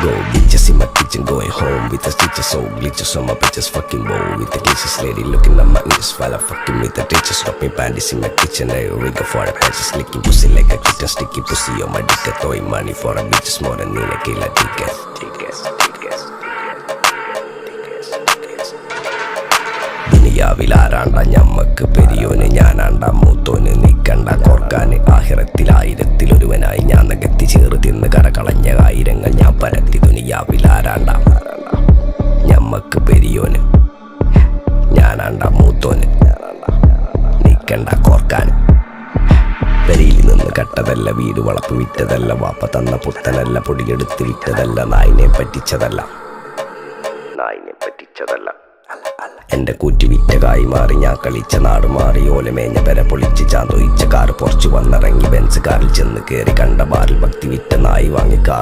Go bitches in my kitchen, going home with the stitches, so glitches on my bitches, fucking bow with the glitches, lady looking at my ears while I'm fucking with the ditches, dropping panties in my kitchen, I rigor for the patches, licking pussy like a kitten, sticky pussy on my dick, throwing money for a bitches more than in a killer tickets. ദുനിയാവിലാരാണ്ട ഞമ്മക്ക് പെരിയോന് ഞാനാണ്ട മൂത്തോന് നിക്കണ്ട കോർക്കാന് ആഹിറത്തിലായിരത്തിലൊരുവനായി ഞാൻ നകത്തി ചേറ് തിന്ന് കരകളഞ്ഞ ആയിരങ്ങൾ ഞാൻ പരത്തി ദുനിയാവിലാരാണ്ട ഞമ്മക്ക് പെരിയോന് ഞാനാണ്ട മൂത്തോന് നിക്കണ്ട കോർക്കാന് പെരിയിൽ നിന്ന് കട്ടതല്ല വീട് വളപ്പ് വിറ്റതല്ല വാപ്പ തന്ന പുത്തനല്ല പൊടിയെടുത്ത് വിറ്റതല്ല നായിനെ പറ്റിച്ചതല്ല എന്റെ കൂറ്റി വിറ്റ കായി മാറി ഞാൻ കളിച്ച നാട് മാറി ഓലമേഞ്ഞ പെര പൊളിച്ച് ചാന്തൊയിച്ച കാറ് പൊറച്ചു വന്നിറങ്ങി ബെൻസ് കാറിൽ ചെന്ന് കയറി കണ്ട ബാറിൽ ഭക്തി വിറ്റ നായി വാങ്ങി കാർ